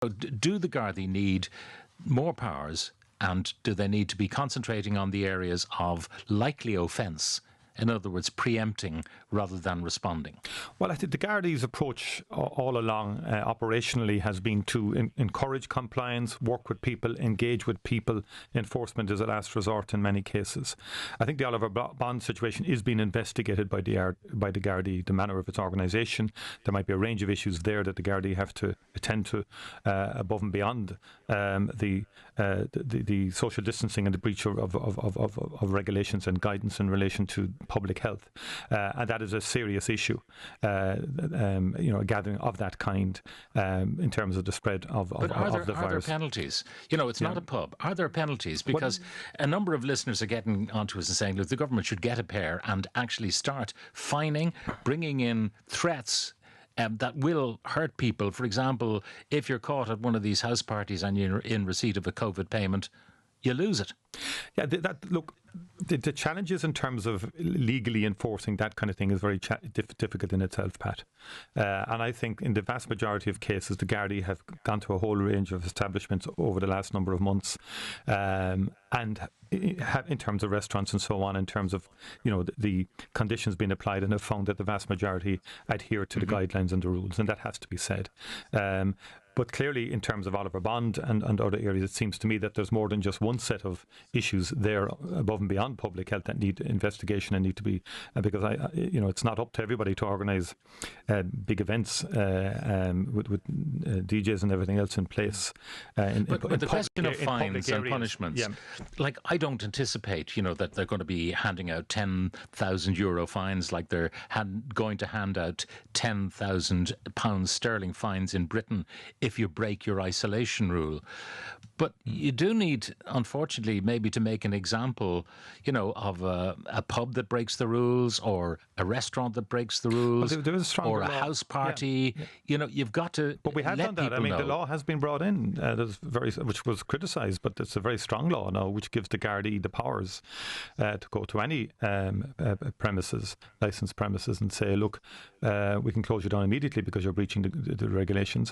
Do the Gardaí need more powers, and do they need to be concentrating on the areas of likely offence? In other words, preempting rather than responding. Well, I think the Gardaí's approach all along operationally has been to encourage compliance, work with people, engage with people. Enforcement is a last resort in many cases. I think the Oliver Bond situation is being investigated by the Gardaí, the manner of its organisation. There might be a range of issues there that the Gardaí have to attend to above and beyond the social distancing and the breach of regulations and guidance in relation to public health, and that is a serious issue. A gathering of that kind in terms of the spread of the virus. Are there penalties? It's not a pub. Are there penalties? Because a number of listeners are getting onto us and saying, look, the government should get a pair and actually start fining, bringing in threats that will hurt people. For example, if you're caught at one of these house parties and you're in receipt of a COVID payment, you lose it. Yeah, the challenges in terms of legally enforcing that kind of thing is very difficult in itself, Pat. And I think in the vast majority of cases, the Gardaí have gone to a whole range of establishments over the last number of months, and in terms of restaurants and so on, in terms of the conditions being applied, and have found that the vast majority adhere to the guidelines and the rules, and that has to be said. But clearly, in terms of Oliver Bond and other areas, it seems to me that there's more than just one set of issues there above and beyond public health that need investigation and need to be, because it's not up to everybody to organise big events with DJs and everything else in place. But the question of fines and punishments, I don't anticipate, that they're going to be handing out €10,000 fines like they're going to hand out £10,000 sterling fines in Britain if you break your isolation rule. But you do need, unfortunately, maybe to make an example, of a pub that breaks the rules, or a restaurant that breaks the rules, or a house party. Yeah. You've got to. But we have done that. The law has been brought in, which was criticised, but it's a very strong law now, which gives the Gardaí the powers to go to any licensed premises, and say, look, we can close you down immediately because you're breaching the regulations.